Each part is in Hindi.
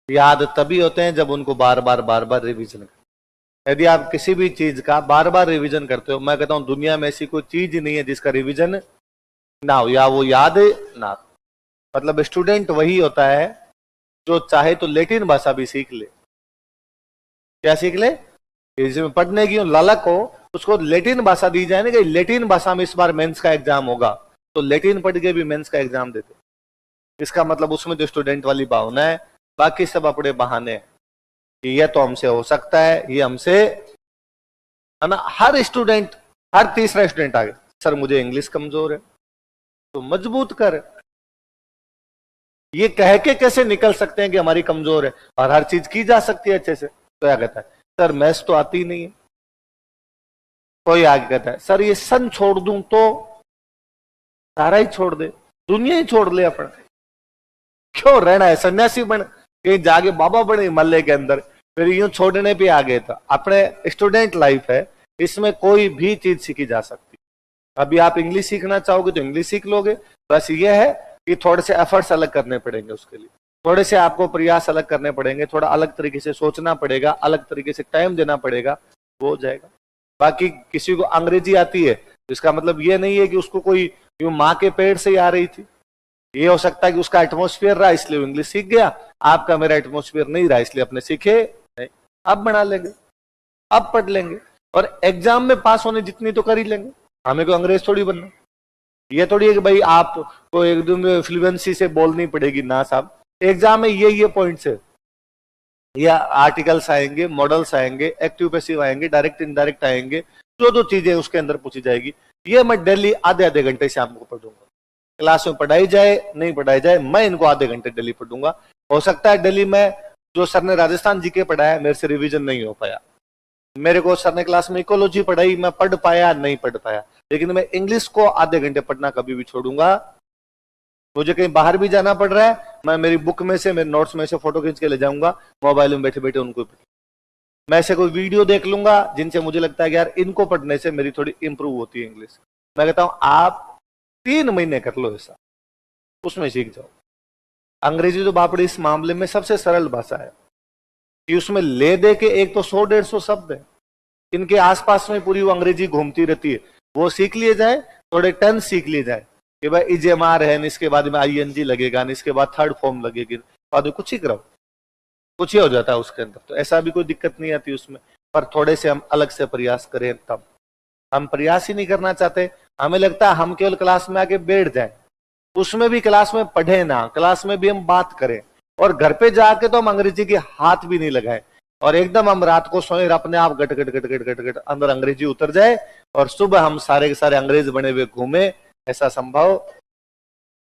याद तभी होते हैं जब उनको बार बार रिवीजन करें। यदि आप किसी भी चीज का बार बार रिवीजन करते हो, मैं कहता हूं दुनिया में ऐसी कोई चीज नहीं है जिसका रिवीजन ना हो या वो याद ना। मतलब स्टूडेंट वही होता है जो चाहे तो लैटिन भाषा भी सीख ले। क्या सीख ले? इसमें पढ़ने की लालक हो, उसको लैटिन भाषा दी जाए ना कि लैटिन भाषा में इस बार मेंस का एग्जाम होगा, तो लैटिन पढ़ के भी मेंस का एग्जाम देते। इसका मतलब उसमें जो स्टूडेंट वाली भावना है, बाकी सब अपने बहाने हैं कि यह तो हमसे हो सकता है, ये हमसे, है ना। हर स्टूडेंट, हर तीसरा स्टूडेंट आगे, सर मुझे इंग्लिश कमजोर है, तो मजबूत कर। ये कह के कैसे निकल सकते हैं कि हमारी कमजोर है और हर चीज की जा सकती है अच्छे से? तो क्या कहता है, सर मैथ्स तो आती नहीं है। कोई आगे कहता है, सर ये सन छोड़ दूं तो? सारा ही छोड़ दे, दुनिया ही छोड़ ले अपन, क्यों रहना है? सन्यासी बन, कहीं जाके बाबा बने हिमालय के अंदर, फिर यूं छोड़ने पे आ गए। था अपने स्टूडेंट लाइफ है, इसमें कोई भी चीज सीखी जा सकती। अभी आप इंग्लिश सीखना चाहोगे तो इंग्लिश सीख लोगे, बस ये है कि थोड़े से एफर्ट्स अलग करने पड़ेंगे उसके लिए, थोड़े से आपको प्रयास अलग करने पड़ेंगे, थोड़ा अलग तरीके से सोचना पड़ेगा, अलग तरीके से टाइम देना पड़ेगा, वो हो जाएगा। बाकी किसी को अंग्रेजी आती है, इसका मतलब ये नहीं है कि उसको कोई यूं माँ के पेट से ही आ रही थी। ये हो सकता है कि उसका एटमोस्फियर रहा इसलिए वो इंग्लिश सीख गया, आपका मेरा एटमोस्फियर नहीं रहा इसलिए अपने सीखे नहीं। अब बना लेंगे, अब पढ़ लेंगे, और एग्जाम में पास होने जितनी तो कर ही लेंगे। हमें को अंग्रेज थोड़ी बनना, ये थोड़ी है कि भाई आपको एकदम फ्लुएंसी से बोलनी पड़ेगी ना साहब। एग्जाम में ये पॉइंट्स है, या आर्टिकल्स आएंगे, मॉडल्स आएंगे, एक्टिव पैसिव आएंगे, डायरेक्ट इनडायरेक्ट आएंगे, जो चीजें उसके अंदर पूछी जाएगी, ये मैं डेली आधे घंटे शाम को पढ़ूंगा। क्लास में पढ़ाई जाए नहीं पढ़ाई जाए, मैं इनको आधे घंटे डेली पढ़ूंगा। हो सकता है डेली में जो सर ने राजस्थान जीके पढ़ाया मेरे से रिवीजन नहीं हो पाया, मेरे को सर ने क्लास में इकोलॉजी पढ़ाई, मैं पढ़ पाया नहीं पढ़ पाया, लेकिन मैं इंग्लिश को आधे घंटे पढ़ना कभी भी छोड़ूंगा। मुझे कहीं बाहर भी जाना पड़ रहा है, मैं मेरी बुक में से, मेरे नोट्स में से फोटो खींच के ले जाऊंगा, मोबाइल में बैठे बैठे उनको। मैं ऐसे कोई वीडियो देख लूंगा जिनसे मुझे लगता है कि यार इनको पढ़ने से मेरी थोड़ी इंप्रूव होती है इंग्लिश। मैं कहता हूं आप 3 महीने कर लो ऐसा, उसमें सीख जाओ। अंग्रेजी तो बापड़ी इस मामले में सबसे सरल भाषा है कि उसमें ले दे के एक तो 100-150 शब्द है, इनके आसपास में पूरी वो अंग्रेजी घूमती रहती है, वो सीख लिए जाए, थोड़े टर्न सीख लिए जाए कि भाई इजेमार है, इसके बाद में आईएनजी लगेगा, इसके बाद थर्ड फॉर्म लगेगी, बाद में कुछ ही करो, कुछ ही हो जाता है उसके अंदर। तो ऐसा भी कोई दिक्कत नहीं आती उसमें, पर थोड़े से हम अलग से प्रयास करें। तब हम प्रयास ही नहीं करना चाहते, हमें लगता है हम केवल क्लास में आके बैठ जाएं, उसमें भी क्लास में पढ़े ना, क्लास में भी हम बात करें, और घर पे जाके तो हम अंग्रेजी के हाथ भी नहीं लगाए, और एकदम हम रात को सोए अपने आप गट गट गट गट गट गट अंदर अंग्रेजी उतर जाए, और सुबह हम सारे के सारे अंग्रेज बने हुए घूमे, ऐसा संभव?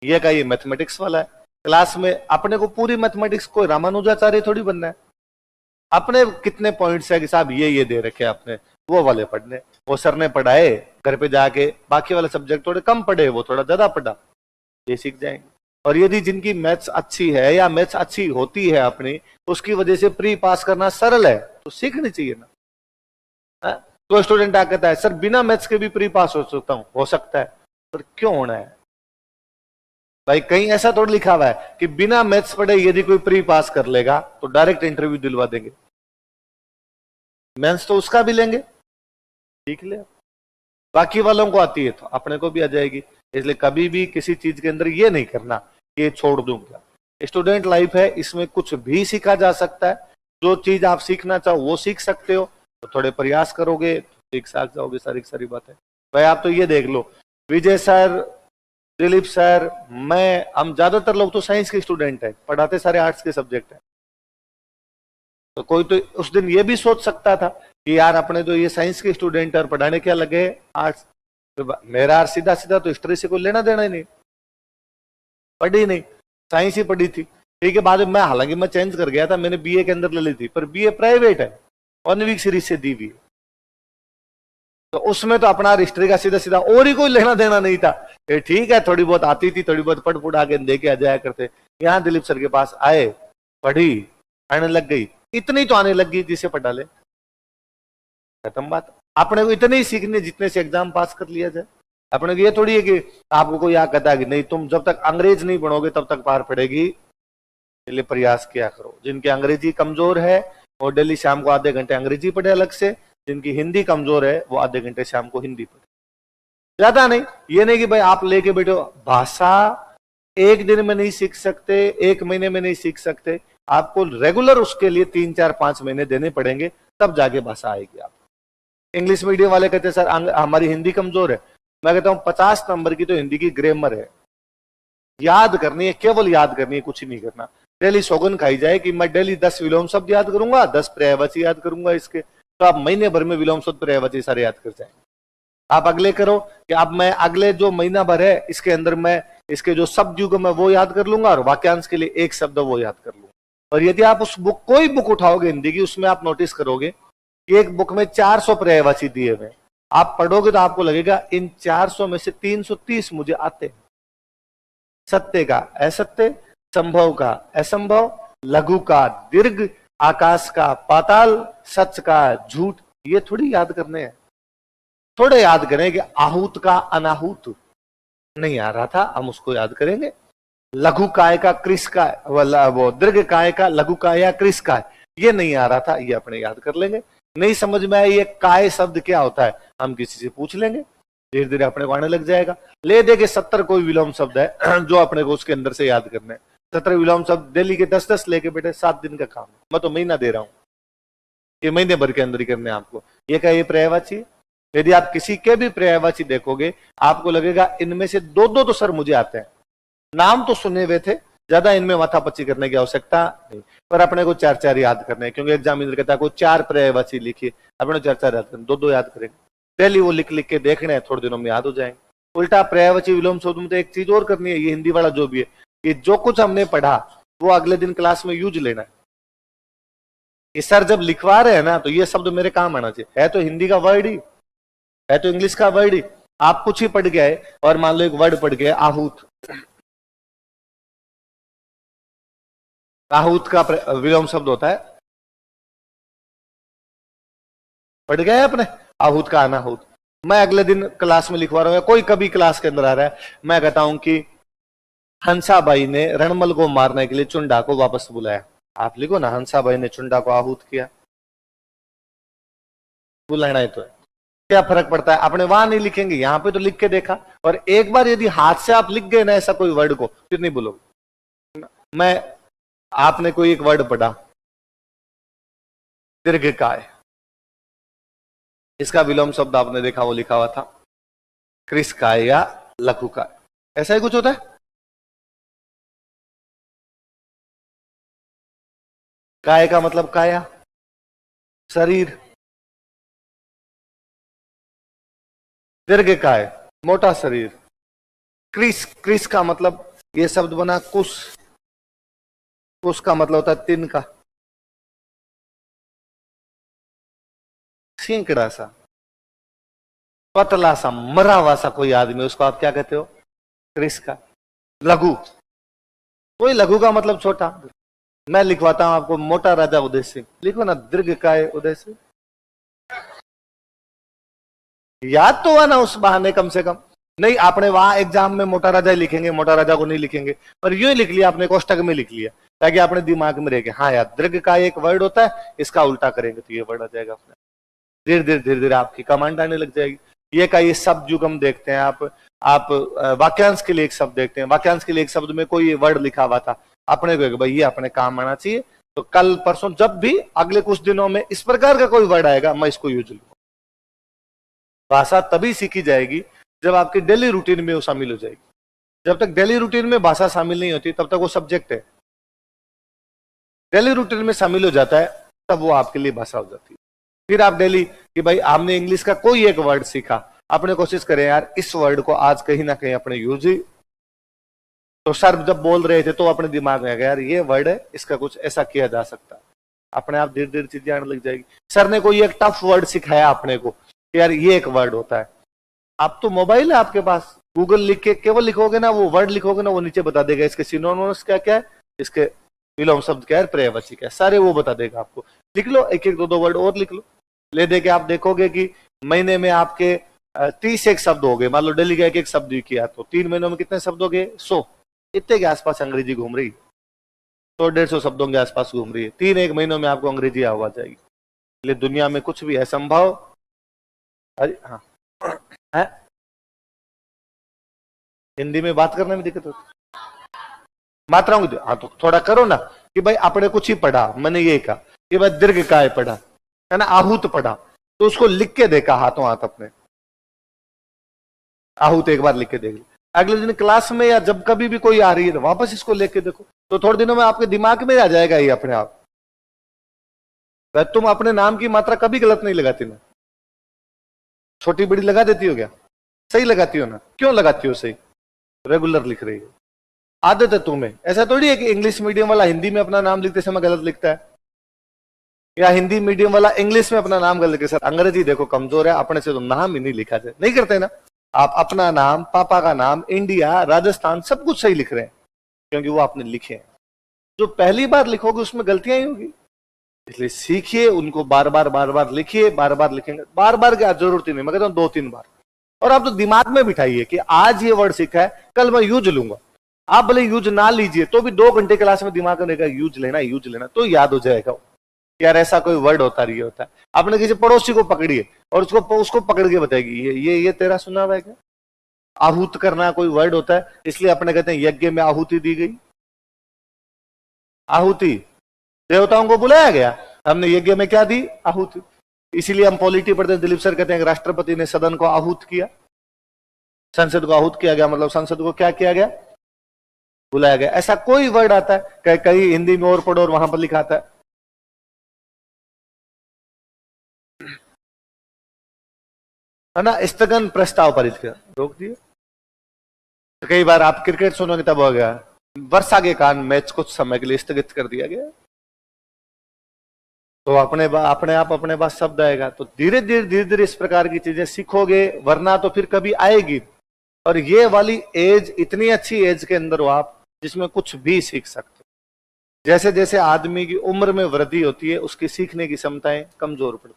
ये का ये मैथमेटिक्स वाला है। क्लास में अपने को पूरी मैथमेटिक्स को रामानुजाचार्य थोड़ी बनना है, अपने कितने पॉइंट्स है कि साहब ये दे रखे आपने, वो वाले पढ़ने, वो सर ने पढ़ाए, घर पे जाके बाकी वाले सब्जेक्ट थोड़े कम पढ़े, वो थोड़ा ज्यादा पढ़ा, ये सीख जाएंगे। और यदि जिनकी मैथ्स अच्छी है या मैथ्स अच्छी होती है अपनी, उसकी वजह से प्री पास करना सरल है, तो सीखनी चाहिए ना। तो स्टूडेंट आ कहता है सर बिना मैथ्स के भी प्री पास हो सकता हूं, हो सकता है, पर क्यों होना है भाई? कहीं ऐसा थोड़ा लिखा हुआ है कि बिना मैथ्स पढ़े यदि कोई प्री पास कर लेगा तो डायरेक्ट इंटरव्यू दिलवा देंगे। मैथ्स तो उसका भी लेंगे, सीख ले, बाकी वालों को आती है तो अपने को भी आ जाएगी। इसलिए कभी भी किसी चीज के अंदर ये नहीं करना कि छोड़ दूंगा। स्टूडेंट लाइफ है, इसमें कुछ भी सीखा जा सकता है, जो चीज आप सीखना चाहो वो सीख सकते हो, तो थोड़े प्रयास करोगे सीख साख जाओगे, सारी बातें। भाई आप तो ये देख लो, विजय सर, दिलीप सर, मैं, हम ज्यादातर लोग तो साइंस के स्टूडेंट है, पढ़ाते सारे आर्ट्स के सब्जेक्ट है। तो कोई तो उस दिन ये भी सोच सकता था कि यार अपने तो ये साइंस के स्टूडेंट और पढ़ाने क्या लगे आर्ट्स। तो मेरा सीधा सीधा तो हिस्ट्री से कोई लेना देना ही नहीं, पढ़ी नहीं, साइंस ही पढ़ी थी। ठीक है, बाद में मैं, हालांकि मैं चेंज कर गया था, मैंने बीए के अंदर ले ली थी, पर बीए प्राइवेट है, 1 वीक सीरीज से दी हुई, तो उसमें तो अपना हिस्ट्री का सीधा सीधा और ही कोई लेना देना नहीं था। ठीक है, थोड़ी बहुत आती थी, थोड़ी बहुत पढ़ पुढ़ा के दे के आ जाया करते। यहाँ दिलीप सर के पास आए, पढ़ी, आने लग गई, इतनी तो आने लग गई जिसे पढ़ा ले, खत्म बात। अपने को इतने ही सीखने जितने से एग्जाम पास कर लिया जाए। अपने को ये थोड़ी है कि आपको कोई यहाँ कहता है कि नहीं तुम जब तक अंग्रेज नहीं बनोगे तब तक पार पड़ेगी, लिए प्रयास किया करो। जिनकी अंग्रेजी कमजोर है वो डेली शाम को आधे घंटे अंग्रेजी पढ़े अलग से, जिनकी हिंदी कमजोर है वो आधे घंटे शाम को हिंदी पढ़े, ज्यादा नहीं। ये नहीं कि भाई आप लेके बैठो, भाषा एक दिन में नहीं सीख सकते, एक महीने में नहीं सीख सकते, आपको रेगुलर उसके लिए 3, 4, 5 महीने देने पड़ेंगे, तब जाके भाषा आएगी आप। इंग्लिश मीडियम वाले कहते हैं सर हमारी हिंदी कमजोर है। मैं कहता हूं 50 नंबर की तो हिंदी की ग्रामर है, याद करनी है, केवल याद करनी है, कुछ नहीं करना। डेली सौगन खाई जाए कि मैं डेली 10 विलोम शब्द याद करूंगा, 10 पर्यायवाची याद करूंगा इसके, तो आप महीने भर में विलोम शब्द पर्यायवाची सारे याद कर जाएंगे। आप अगले करो कि अब मैं अगले जो महीना भर है इसके अंदर मैं इसके जो शब्द युग मैं वो याद कर लूंगा और वाक्यांश के लिए एक शब्द वो याद कर लूंगा। और यदि आप उस बुक कोई बुक उठाओगे हिंदी की, उसमें आप नोटिस करोगे कि एक बुक में 400 पर्यायवाची दिए हुए, आप पढ़ोगे तो आपको लगेगा इन 400 में से 330 मुझे आते हैं। सत्य का असत्य, संभव का असंभव, लघु का दीर्घ, आकाश का पाताल, सच का झूठ, ये थोड़ी याद करने हैं। थोड़े याद करें कि आहूत का अनाहूत नहीं आ रहा था, हम उसको याद करेंगे। लघु काय का कृष का, वो दीर्घ काय का लघु काय या कृष काय, ये नहीं आ रहा था, ये अपने याद कर लेंगे। नहीं समझ में आया ये काय शब्द क्या होता है, हम किसी से पूछ लेंगे, धीरे धीरे अपने को आने लग जाएगा। ले दे के 70 कोई विलोम शब्द है जो अपने को उसके अंदर से याद करने, 70 विलोम शब्द डेली के 10-10 लेके बेटे 7 दिन का काम है। मैं तो महीना दे रहा हूं, ये महीने भर के अंदर ही करने आपको। ये क्या ये पर्यायवाची? यदि आप किसी के भी पर्यायवाची देखोगे आपको लगेगा इनमें से 2-2 तो सर मुझे आते हैं, नाम तो सुने हुए थे, ज्यादा इनमें माथापच्ची करने की आवश्यकता नहीं, पर अपने को 4-4 याद करने हैं, क्योंकि एग्जामिनर कहता है कोई 4 पर्यायवाची लिखिए, अपने 4-4 याद करने, 2-2 याद करेंगे। डेली वो लिख लिख के देखने हैं, थोड़े दिनों में याद हो जाएंगे। उल्टा पर्यायवाची विलोम शब्द में तो एक चीज और करनी है, ये हिंदी वाला जो भी है, कि जो कुछ हमने पढ़ा वो अगले दिन क्लास में यूज लेना है। ये सर जब लिखवा रहे हैं ना तो ये शब्द मेरे काम आना चाहिए। है तो हिंदी का वर्ड ही, है तो इंग्लिश का वर्ड ही, आप कुछ ही पढ़ गए और मान लो एक वर्ड पढ़ गए आहूत, आहूत का विलोम शब्द होता है, पढ़ गए अपने आहूत का अनाहूत। मैं अगले दिन क्लास में लिखवा रहा हूं, कोई कभी क्लास के अंदर आ रहा है, मैं कहता हूं कि हंसाबाई ने रणमल को मारने के लिए चुंडा को वापस बुलाया। आप लिखो ना, हंसाबाई ने चुंडा को आहूत किया, बुलाना है तो है। क्या फर्क पड़ता है, अपने वहां नहीं लिखेंगे, यहां पे तो लिख के देखा। और एक बार यदि हाथ से आप लिख गए ना ऐसा कोई वर्ड को, फिर नहीं बोलोगे। मैं आपने कोई एक वर्ड पढ़ा दीर्घकाय, इसका विलोम शब्द आपने देखा वो लिखा हुआ था कृषकाय या लघुकाय, ऐसा ही कुछ होता है। काय का मतलब काया, शरीर, दीर्घकाय मोटा शरीर, क्रिस, क्रिस का मतलब ये शब्द बना कुश, कुश का मतलब होता है तिन का, सींकड़ा सा, पतला सा, मरा हुआ सा कोई आदमी, उसको आप क्या कहते हो, क्रिस का। लघु, कोई लघु का मतलब छोटा। मैं लिखवाता हूं आपको, मोटा राजा उदय सिंह, लिखो ना दीर्घकाय उदय सिंह, याद तो हुआ ना उस बहाने कम से कम। नहीं आपने वहां एग्जाम में मोटा राजा लिखेंगे, मोटा राजा को नहीं लिखेंगे, पर यूं ही लिख लिया आपने, कोष्टक में लिख लिया, ताकि अपने दिमाग में रह गया हाँ यार दीर्घकाय एक वर्ड होता है, इसका उल्टा करेंगे तो ये वर्ड आ जाएगा अपने। धीरे धीरे आपकी कमांड आने लग जाएगी। ये का ये शब्द युग हम देखते हैं, आप वाक्यांश के लिए एक शब्द देखते हैं, वाक्यांश के लिए एक शब्द में कोई वर्ड लिखा हुआ था, अपने को भाई ये अपने काम आना चाहिए, तो कल परसों जब भी अगले कुछ दिनों में इस प्रकार का कोई वर्ड आएगा मैं इसको यूज लूंगा। भाषा तभी सीखी जाएगी जब आपकी डेली रूटीन में वो शामिल हो जाएगी। जब तक डेली रूटीन में भाषा शामिल नहीं होती तब तक वो सब्जेक्ट है, डेली रूटीन में शामिल हो जाता है तब वो आपके लिए भाषा हो जाती है। फिर आप डेली कि भाई आपने इंग्लिश का कोई एक वर्ड सीखा, अपने कोशिश करें यार इस वर्ड को आज कहीं ना कहीं अपने यूज ही, तो सर जब बोल रहे थे तो अपने दिमाग में आ गया यार ये वर्ड है, इसका कुछ ऐसा किया जा सकता है, अपने आप धीरे धीरे चीजें आने लग जाएगी। सर ने कोई एक टफ वर्ड सिखाया अपने को कि यार ये एक वर्ड होता है, आप तो मोबाइल है आपके पास, गूगल लिख के केवल लिखोगे ना, वो वर्ड लिखोगे ना, वो नीचे बता देगा इसके सिनोनिम्स क्या क्या है, इसके विलोम शब्द क्या है, पर्यायवाची क्या है, सारे वो बता देगा आपको। लिख लो, एक एक दो दो वर्ड और लिख लो, ले दे के आप देखोगे कि महीने में आपके 30 एक शब्द हो गए। मान लो डेली का एक एक शब्द किया तो 3 महीनों में कितने शब्द हो गए, 100, इतने के आसपास अंग्रेजी घूम रही। 100-150 शब्दों के आसपास घूम रही है। 3-1 महीनों में आपको अंग्रेजी आवा जाएगी। इसलिए दुनिया में कुछ भी असंभव। अरे हाँ है? हिंदी में बात करने में दिक्कत होती, मात्राओं की। हाँ तो थोड़ा करो ना कि भाई आपने कुछ ही पढ़ा, मैंने ये कहा कि भाई दीर्घ काय पढ़ा है ना, आहूत पढ़ा, तो उसको लिख के देखा हाथों हाथ अपने, आहूत एक बार लिख के देख ली। अगले दिन क्लास में या जब कभी भी कोई आ रही है तो वापस इसको लेके देखो, तो थोड़े दिनों में आपके दिमाग में आ जाएगा ये अपने आप। तुम अपने नाम की मात्रा कभी गलत नहीं लगाती ना, छोटी बड़ी लगा देती हो क्या? सही लगाती हो ना? क्यों लगाती हो सही? रेगुलर लिख रही हो, आदत है तुम्हें। ऐसा थोड़ी है कि इंग्लिश मीडियम वाला हिंदी में अपना नाम लिखते समय गलत लिखता है, या हिंदी मीडियम वाला इंग्लिश में अपना नाम गलत लिखते। सर अंग्रेजी देखो कमजोर है, अपने से तो नाम ही नहीं लिखा जाए, नहीं करते ना। आप अपना नाम, पापा का नाम, इंडिया, राजस्थान, सब कुछ सही लिख रहे हैं क्योंकि वो आपने लिखे हैं। जो पहली बार लिखोगे उसमें गलतियां ही होगी, इसलिए सीखिए उनको, बार बार लिखिए, बार बार लिखेंगे, बार बार की जरूरत ही नहीं, मैं कहता हूं 2-3 बार। और आप तो दिमाग में बिठाइए कि आज ये वर्ड सीखा है, कल मैं यूज लूंगा। आप भले यूज ना लीजिए तो भी 2 घंटे क्लास में दिमाग में रहेगा यूज लेना, तो याद हो जाएगा यार ऐसा कोई वर्ड होता रही होता है। आपने किसी पड़ोसी को पकड़िए और उसको पकड़ के बताएगी ये तेरा सुना हुआ है क्या? आहूत करना कोई वर्ड होता है, इसलिए अपने कहते हैं यज्ञ में आहुति दी गई। आहुति देवताओं को बुलाया गया, हमने यज्ञ में क्या दी? आहुति। इसीलिए हम पॉलिटी पढ़ते हैं, दिलीप सर कहते हैं राष्ट्रपति ने सदन को आहूत किया, संसद को आहूत किया गया, मतलब संसद को क्या किया गया? बुलाया गया। ऐसा कोई वर्ड आता है कहीं हिंदी में और पढ़ो और वहां पर लिखा आता है ना, स्थगन प्रस्ताव पारित किया, रोक दिया। तो कई बार आप क्रिकेट सुनोगे तब हो गया, वर्षा के कारण मैच कुछ समय के लिए स्थगित कर दिया गया, तो अपने आप शब्द आएगा। तो धीरे धीरे इस प्रकार की चीजें सीखोगे, वरना तो फिर कभी आएगी। और ये वाली एज इतनी अच्छी एज के अंदर हो आप, जिसमें कुछ भी सीख सकते हो। जैसे जैसे आदमी की उम्र में वृद्धि होती है, उसकी सीखने की क्षमताएं कमजोर पड़ती,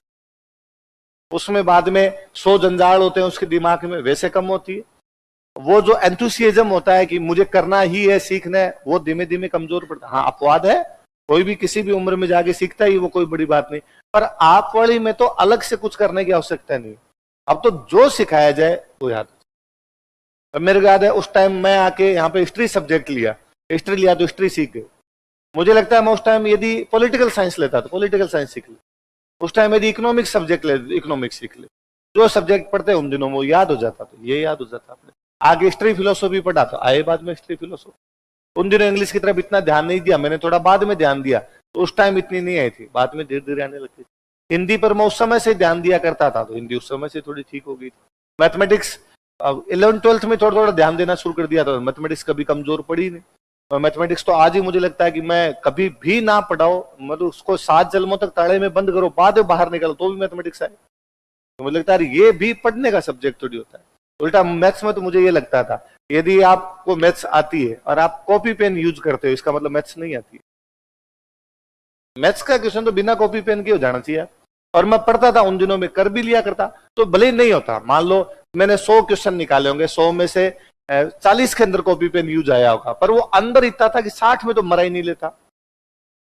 उसमें बाद में 100 जंजाल होते हैं उसके दिमाग में, वैसे कम होती है। वो जो एंथुसियाज्म होता है कि मुझे करना ही है, सीखना है, वो धीमे धीमे कमजोर पड़ता है। हाँ अपवाद है, कोई भी किसी भी उम्र में जाके सीखता ही, वो कोई बड़ी बात नहीं। पर आप वाली में तो अलग से कुछ करने की आवश्यकता नहीं। अब तो जो सिखाया जाए वो याद। मेरे को याद है उस टाइम मैं आके यहाँ पे हिस्ट्री सब्जेक्ट लिया, हिस्ट्री लिया तो हिस्ट्री सीख गए। मुझे लगता है मैं उस टाइम यदि पॉलिटिकल साइंस लेता तो पॉलिटिकल साइंस सीख ली, उस टाइम यदि इकोनॉमिक्स सब्जेक्ट ले इकोनॉमिक्स सीख ले। जो सब्जेक्ट पढ़ते हैं उन दिनों में वो याद हो जाता, तो ये याद हो जाता। आपने आगे हिस्ट्री फिलोसॉफी पढ़ा तो आए बाद में हिस्ट्री फिलोसॉफी। उन दिनों इंग्लिश की तरफ इतना ध्यान नहीं दिया, मैंने थोड़ा बाद में ध्यान दिया, तो उस टाइम इतनी नहीं आई थी, बाद में धीरे धीरे आने लगी। हिंदी पर मैं उस समय से ध्यान दिया करता था, तो हिंदी उस समय से थोड़ी ठीक हो गई। मैथमेटिक्स 11th-12th में थोड़ा थोड़ा ध्यान देना शुरू कर दिया था, मैथमेटिक्स कभी कमजोर पड़ी नहीं। और मैथमेटिक्स तो आज ही मुझे लगता है कि मैं कभी भी ना पढ़ाओ, मतलब उसको 7 जन्मों तक ताड़े में बंद करो, बाद में बाहर निकलो तो भी मैथमेटिक्स आए। तो मुझे लगता है ये भी पढ़ने का सब्जेक्ट थोड़ी होता है। उल्टा मैथ्स में तो मुझे ये लगता था, यदि आपको मैथ्स आती है और आप कॉपी पेन यूज करते हो, इसका मतलब मैथ्स नहीं आती है। मैथ्स का क्वेश्चन तो बिना कॉपी पेन के हो जाना चाहिए। और मैं पढ़ता था उन दिनों में, कर भी लिया करता, तो भले ही नहीं होता। मान लो मैंने 100 क्वेश्चन निकाले होंगे, 100 में से 40 के अंदर कॉपी पेन यूज आया होगा, पर वो अंदर इतना था कि 60 में तो मरा ही नहीं लेता।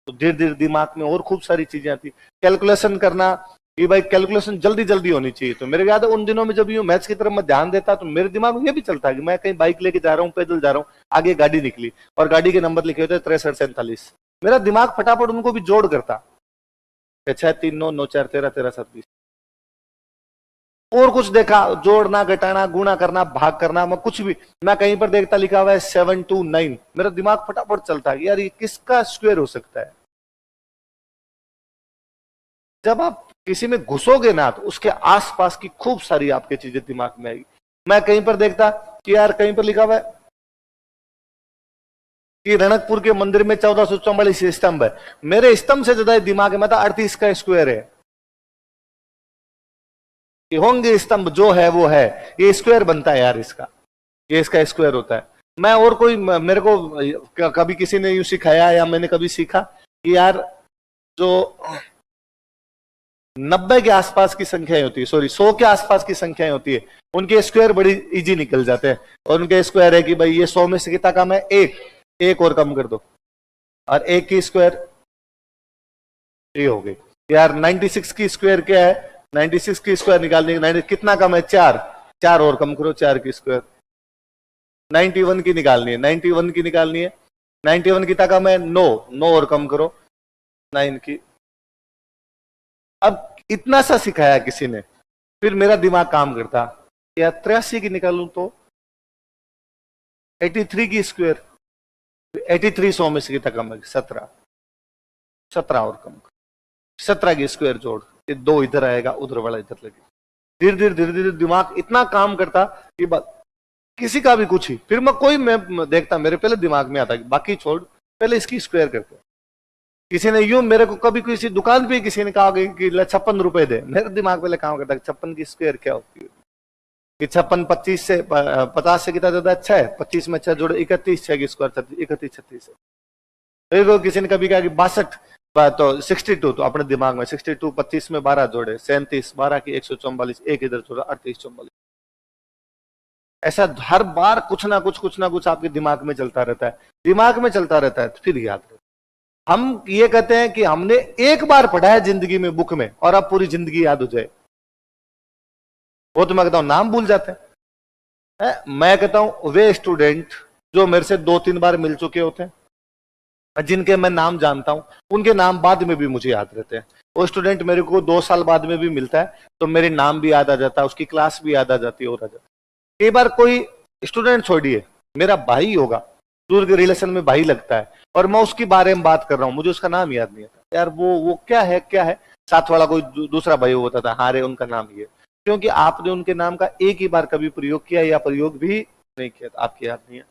तो धीरे धीरे दिमाग में और खूब सारी चीजें आती। कैलकुलेशन करना कि भाई कैलकुलेशन जल्दी जल्दी होनी चाहिए। तो मेरे याद है उन दिनों में जब यूं मैथ्स की तरफ मैं ध्यान देता, तो मेरे दिमाग में ये भी चलता है कि मैं कहीं बाइक लेके जा रहा हूँ, पैदल जा रहा हूँ, आगे गाड़ी निकली और गाड़ी के नंबर लिखे होते 63-47, मेरा दिमाग फटाफट उनको भी जोड़ करता, 6 3 9 9 4 13 13 7 20। और कुछ देखा, जोड़ना, घटाना, गुणा करना, भाग करना, मैं कुछ भी, मैं कहीं पर देखता लिखा हुआ है 7 2 9, मेरा दिमाग फटाफट चलता है यार ये किसका स्क्वायर हो सकता है। जब आप किसी में घुसोगे ना, तो उसके आसपास की खूब सारी आपकी चीजें दिमाग में आएगी। मैं कहीं पर देखता कि यार कहीं पर लिखा हुआ है कि रणकपुर के मंदिर में 1444 स्तंभ है, मेरे स्तंभ से ज्यादा दिमाग में था 38 का स्क्वायर है, कि होंगे स्तंभ, जो है वो है, ये स्क्वायर बनता है यार इसका, ये इसका स्क्वायर होता है। मैं और कोई, मेरे को कभी किसी ने यूं सिखाया या मैंने कभी सीखा कि यार जो 90 के आसपास की संख्याएं होती है, सॉरी 100 के आसपास की संख्याएं होती है, उनके स्क्वायर बड़ी इजी निकल जाते हैं। और उनके स्क्वायर है कि भाई ये 100 में से कितना कम है, एक और कम कर दो, और एक की स्क्वायर ये हो गई। यार 96 की स्क्वायर क्या है? 96 की स्क्वायर निकालने 90 कितना कम है? 4। 4 और कम करो, 4 की स्क्वायर। 91 की निकालनी है, 91 की निकालनी है। 91 कितना कम है? 9। 9 और कम करो 9 की। अब इतना सा सिखाया किसी ने, फिर मेरा दिमाग काम करता। या 83 की निकालूं तो 83 की स्क्वायर, 83 100 में से कितना कम है? 17। 17 और कम, 17 की स्क्वायर जोड़, ये 2 इधर आएगा, उधर वाला इधर लगे। धीरे धीरे धीरे धीरे दिमाग इतना काम करता कि किसी का भी कुछ ही, फिर मैं देखता, मेरे पहले दिमाग में आता कि बाकी छोड़, पहले इसकी स्क्वायर करते। किसी ने यूं मेरे को कभी किसी दुकान पे किसी ने कहा कि 56 रुपए दे, मेरे दिमाग पहले काम करता 56 की स्क्वायर क्या होती है कि 56 25 से 50 से कितना ज्यादा अच्छा है? 25 में अच्छा जोड़ो 31, 6 की स्क्वायर 31 36 है। किसी ने कभी कहा कि 62 तो 62, तो अपने दिमाग में 62 25 में 12 जोड़े 37, 12 की 144, एक इधर जोड़ा 38 44। ऐसा हर बार कुछ ना कुछ आपके दिमाग में चलता रहता है, दिमाग में चलता रहता है, फिर याद रहता है। हम ये कहते हैं कि हमने एक बार पढ़ा है जिंदगी में बुक में और अब पूरी जिंदगी याद हो जाए, वो तो मैं कहता हूं नाम भूल जाते हैं। मैं कहता हूं वे स्टूडेंट जो मेरे से 2-3 बार मिल चुके होते हैं, जिनके मैं नाम जानता हूं, उनके नाम बाद में भी मुझे याद रहते हैं। वो स्टूडेंट मेरे को 2 साल बाद में भी मिलता है तो मेरे नाम भी याद आ जाता है, उसकी क्लास भी याद आ जाती है और आ जाती है। कई बार कोई स्टूडेंट छोड़िए, मेरा भाई होगा, दूर के रिलेशन में भाई लगता है, और मैं उसके बारे में बात कर रहा हूं, मुझे उसका नाम याद नहीं आता। यार वो क्या है, साथ वाला कोई दूसरा भाई होता था, हाँ रे उनका नाम ये, क्योंकि आपने उनके नाम का एक ही बार कभी प्रयोग किया या प्रयोग भी नहीं किया, आपकी याद नहीं है।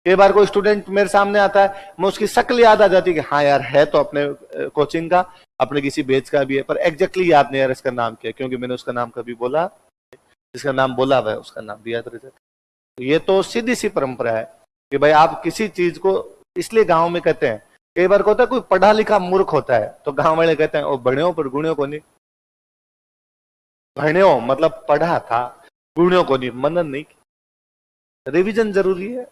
कई बार कोई स्टूडेंट मेरे सामने आता है, मैं उसकी शक्ल याद आ जाती है कि हाँ यार है तो अपने कोचिंग का, अपने किसी बेच का भी है, पर एग्जैक्टली याद नहीं यार इसका नाम क्या है, क्योंकि मैंने उसका नाम कभी बोला, जिसका नाम बोला हुआ है उसका नाम भी याद रह जाता है। ये तो सीधी सी परंपरा है कि भाई आप किसी चीज को, इसलिए गांव में कहते हैं, कई बार होता है कोई पढ़ा लिखा मूर्ख होता है तो गांव वाले कहते हैं ओ बढ़ियों पर गुणियों को नहीं, बढ़ियों मतलब पढ़ा था, गुणियों को नहीं, मनन नहीं। रिवीजन जरूरी है,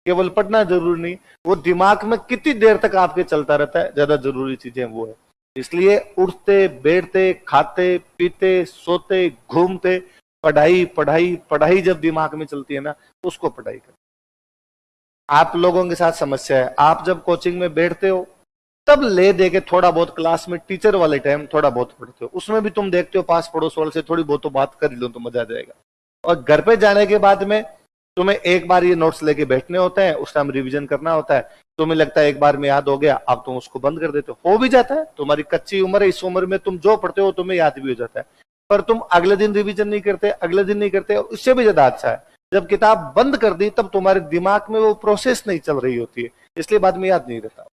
केवल पढ़ना जरूरी नहीं, वो दिमाग में कितनी देर तक आपके चलता रहता है, ज्यादा जरूरी चीजें वो है। इसलिए उठते बैठते खाते पीते सोते घूमते पढ़ाई पढ़ाई पढ़ाई जब दिमाग में चलती है ना, उसको पढ़ाई कर। आप लोगों के साथ समस्या है, आप जब कोचिंग में बैठते हो तब ले दे के थोड़ा बहुत क्लास में टीचर वाले टाइम थोड़ा बहुत पढ़ते हो, उसमें भी तुम देखते हो पास पड़ोस वाले से थोड़ी बहुत तो बात कर लो तो मजा आ जाएगा। और घर पे जाने के बाद में तुम्हें एक बार ये नोट्स लेके बैठने होते हैं, उस टाइम रिवीजन करना होता है, तुम्हें लगता है एक बार में याद हो गया, अब तुम उसको बंद कर देते हो भी जाता है, तुम्हारी कच्ची उम्र है, इस उम्र में तुम जो पढ़ते हो तुम्हें याद भी हो जाता है, पर तुम अगले दिन रिवीजन नहीं करते, अगले दिन नहीं करते। उससे भी ज्यादा अच्छा है जब किताब बंद कर दी तब तुम्हारे दिमाग में वो प्रोसेस नहीं चल रही होती है, इसलिए बाद में याद नहीं रहता।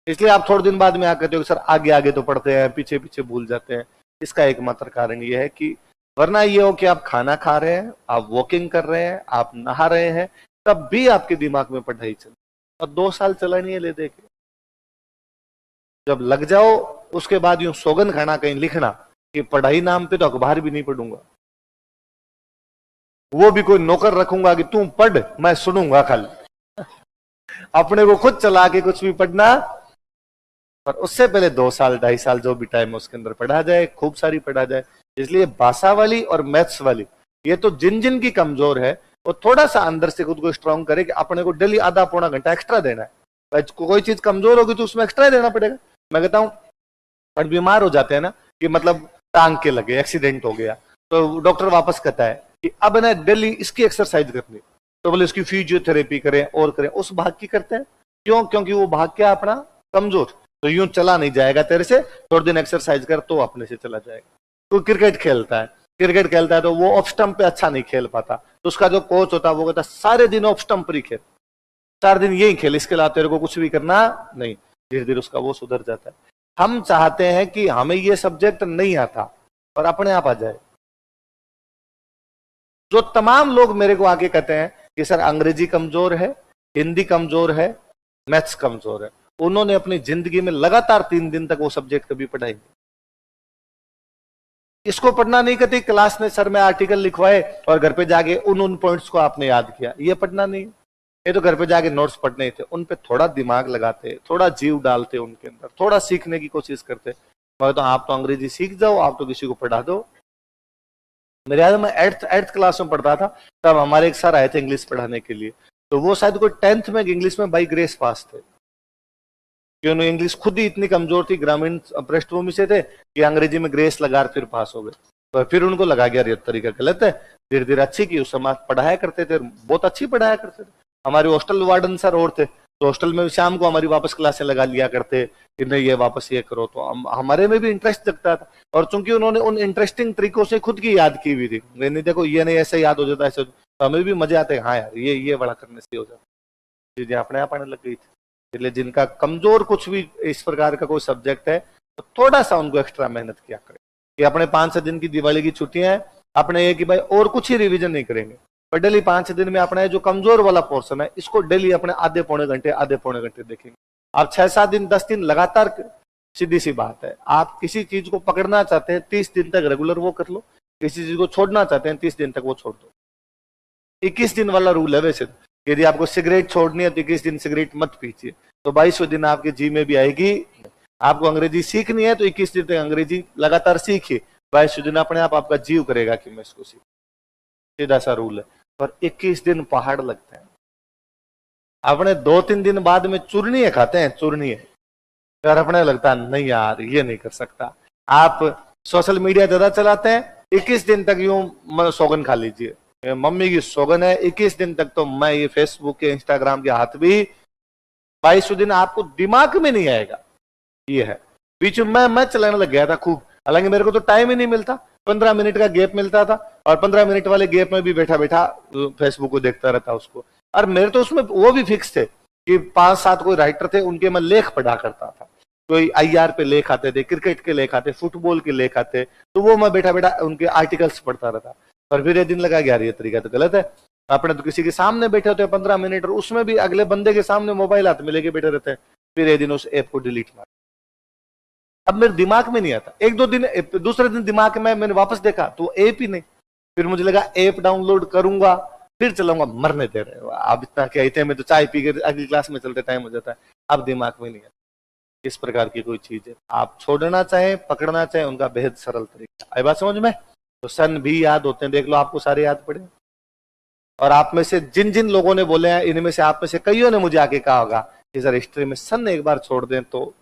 इसलिए आप थोड़े दिन बाद में आ कहते हो सर आगे आगे तो पढ़ते हैं, पीछे पीछे भूल जाते हैं। इसका एकमात्र कारण ये है कि वरना ये हो कि आप खाना खा रहे हैं, आप वॉकिंग कर रहे हैं, आप नहा रहे हैं, तब भी आपके दिमाग में पढ़ाई चल, और 2 साल चला नहीं है ले दे के। जब लग जाओ उसके बाद यूं सौगन खाना कहीं लिखना कि पढ़ाई नाम पे तो अखबार भी नहीं पढ़ूंगा, वो भी कोई नौकर रखूंगा कि तू पढ़ मैं सुनूंगा खाली, अपने को खुद चला के कुछ भी पढ़ना। पर उससे पहले 2 साल 2.5 साल जो भी टाइम है उसके अंदर पढ़ा जाए, खूब सारी पढ़ा जाए। इसलिए भाषा वाली और मैथ्स वाली ये तो जिन जिन की कमजोर है वो थोड़ा सा अंदर से खुद को स्ट्रांग करे कि अपने को डेली आधा पौना घंटा एक्स्ट्रा देना है। कोई चीज कमजोर होगी तो उसमें एक्स्ट्रा देना पड़ेगा। मैं कहता हूँ और बीमार हो जाते हैं ना कि मतलब टांग के लगे, एक्सीडेंट हो गया, तो डॉक्टर वापस कहता है कि अब ना डेली इसकी एक्सरसाइज करनी, तो बोले इसकी फिजियोथेरेपी करें और करें, उस भाग की करते हैं। क्यों? क्योंकि वो भाग क्या अपना कमजोर, तो यूं चला नहीं जाएगा तेरे से, थोड़े दिन एक्सरसाइज कर तो अपने से चला जाएगा। तो क्रिकेट खेलता है तो वो ऑफ स्टंप पे अच्छा नहीं खेल पाता, तो उसका जो कोच होता है वो कहता है सारे दिन ऑफ स्टंप पर ही खेल, 4 दिन यही खेल, इसके अलावा तेरे को कुछ भी करना नहीं। धीरे धीरे उसका वो सुधर जाता है। हम चाहते हैं कि हमें ये सब्जेक्ट नहीं आता और अपने आप आ जाए। जो तमाम लोग मेरे को आके कहते हैं कि सर अंग्रेजी कमजोर है, हिंदी कमजोर है, मैथ्स कमजोर है, उन्होंने अपनी जिंदगी में लगातार 3 दिन तक वो सब्जेक्ट कभी पढ़ाई नहीं। इसको पढ़ना नहीं कहते क्लास में सर में आर्टिकल लिखवाए और घर पे जाके उन पॉइंट्स को आपने याद किया, ये पढ़ना नहीं। ये तो घर पे जाके नोट्स पढ़ने ही थे, उन पे थोड़ा दिमाग लगाते, थोड़ा जीव डालते उनके अंदर, थोड़ा सीखने की कोशिश करते। मैं तो आप तो अंग्रेजी सीख जाओ, आप तो किसी को पढ़ा दो। मेरे याद है मैं एट्थ क्लास में पढ़ता था, तब हमारे एक सर आए थे इंग्लिश पढ़ाने के लिए, तो वो शायद कोई 10th में इंग्लिश में बाई ग्रेस पास थे, कि उन्हें इंग्लिश खुद ही इतनी कमजोर थी, ग्रामीण पृष्ठभूमि से थे, कि अंग्रेजी में ग्रेस लगा फिर पास हो गए। तो फिर उनको लगा गया ये तरीका गलत है, धीरे धीरे अच्छी की, उस समय पढ़ाया करते थे, बहुत अच्छी पढ़ाया करते थे। हमारे हॉस्टल वार्डन सर और थे, तो हॉस्टल में शाम को हमारी वापस क्लासें लगा लिया करते कि नहीं ये वापस ये करो, तो हमारे में भी इंटरेस्ट जगता था। और चूंकि उन्होंने उन इंटरेस्टिंग तरीकों से खुद की याद की हुई थी, नहीं देखो ये नहीं ऐसे याद हो जाता, ऐसे तो हमें भी मजे आते, हाँ यार ये बड़ा करने से हो जाता, चीजें अपने आप आने लग गई थी। इसलिए जिनका कमजोर कुछ भी इस प्रकार का कोई सब्जेक्ट है, तो थोड़ा सा उनको एक्स्ट्रा मेहनत किया करें, कि अपने 5-6 दिन की दिवाली की छुट्टियां हैं, अपने ये कि भाई और कुछ ही रिवीजन नहीं करेंगे, पर डेली 5 दिन में अपना जो कमजोर वाला पोर्शन है, इसको डेली अपने आधे पौने घंटे देखेंगे। आप 6-7 दिन 10 दिन लगातार, सीधी सी बात है, आप किसी चीज को पकड़ना चाहते हैं 30 दिन तक रेगुलर वो कर लो, किसी चीज को छोड़ना चाहते हैं 30 दिन तक वो छोड़ दो। 21 दिन वाला रूल है वैसे, यदि आपको सिगरेट छोड़नी है तो 21 दिन सिगरेट मत पीजिए, तो 22वें दिन आपके जी में भी आएगी। आपको अंग्रेजी सीखनी है तो 21 दिन तक अंग्रेजी लगातार सीखिए, 22वें दिन अपने आप आपका जीव करेगा कि मैं इसको सीख, सीधा सा रूल है। पर 21 दिन पहाड़ लगते हैं, अपने 2-3 दिन बाद में चूर्णिए खाते हैं, चूर्णिए, यार अपने लगता है नहीं यार ये नहीं कर सकता। आप सोशल मीडिया ज्यादा चलाते हैं, 21 दिन तक यूं सौगन खा लीजिए, मम्मी की सौगन है 21 दिन तक तो मैं ये फेसबुक के इंस्टाग्राम के हाथ भी, 22वें दिन आपको दिमाग में नहीं आएगा। ये है, बीच में मैं चलाने लग गया था खूब, हालांकि मेरे को तो टाइम ही नहीं मिलता, 15 मिनट का गैप मिलता था, और 15 मिनट वाले गैप में भी बैठा बैठा फेसबुक को देखता रहता उसको। और मेरे तो उसमें वो भी फिक्स थे कि 5-7 कोई राइटर थे, उनके मैं लेख पढ़ा करता था, कोई IR पे लेख आते थे, क्रिकेट के लेख आते, फुटबॉल के लेख आते, तो वो मैं बैठा बैठा उनके आर्टिकल्स पढ़ता रहता। पर फिर ये दिन लगा यार ये तरीका तो गलत है, अपने तो किसी के सामने बैठे होते हैं 15 मिनट, और उसमें भी अगले बंदे के सामने मोबाइल हाथ में लेके बैठे रहते हैं। फिर ये दिन उस ऐप को डिलीट मार, अब मेरे दिमाग में नहीं आता। 1-2 दिन, दूसरे दिन दिमाग में मैंने वापस देखा तो ऐप ही नहीं, फिर मुझे लगा ऐप डाउनलोड करूंगा फिर चलाऊंगा, मरने दे रहे हो अब इतना क्या, इतने में तो चाय पी के अगली क्लास में चलते टाइम हो जाता है। अब दिमाग में नहीं आता। इस प्रकार की कोई चीज है, आप छोड़ना चाहें पकड़ना चाहें, उनका बेहद सरल तरीका। आई बात समझ में? तो सन भी याद होते हैं, देख लो आपको सारे याद पड़े। और आप में से जिन जिन लोगों ने बोले हैं, इनमें से आप में से कईयों ने मुझे आके कहा होगा कि सर हिस्ट्री में सन एक बार छोड़ दें तो,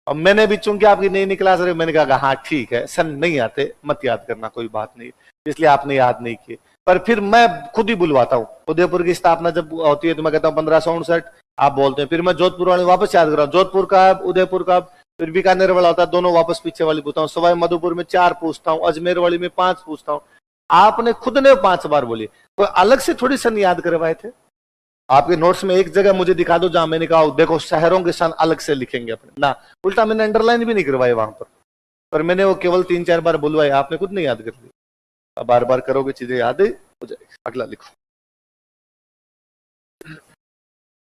और मैंने भी चूंकि आपकी नई क्लास रही, मैंने कहा हाँ ठीक है सन नहीं आते, मत याद करना, कोई बात नहीं, इसलिए आपने याद नहीं किए। पर फिर मैं खुद ही बुलवाता हूँ, उदयपुर की स्थापना जब होती है तो मैं कहता हूँ 1559, आप बोलते हैं, फिर मैं जोधपुर वाले वापस याद कर रहा हूँ, जोधपुर का उदयपुर का, फिर बीकानेर वाला होता है, दोनों वापस पीछे वाली पूछता हूँ, सवाई माधोपुर में 4 पूछता हूँ, अजमेर वाली में 5 पूछता हूँ। आपने खुद ने 5 बार बोली, कोई अलग से थोड़ी सन याद करवाए थे। आपके नोट्स में एक जगह मुझे दिखा दो जहां मैंने कहा देखो शहरों के सन अलग से लिखेंगे अपने, ना उल्टा मैंने अंडरलाइन भी नहीं करवाए वहां पर मैंने वो केवल 3-4 बार बुलवाए, आपने खुद नहीं याद कर लिया। अब बार बार करोगे चीजें याद हो जाएगी। अगला लिखो।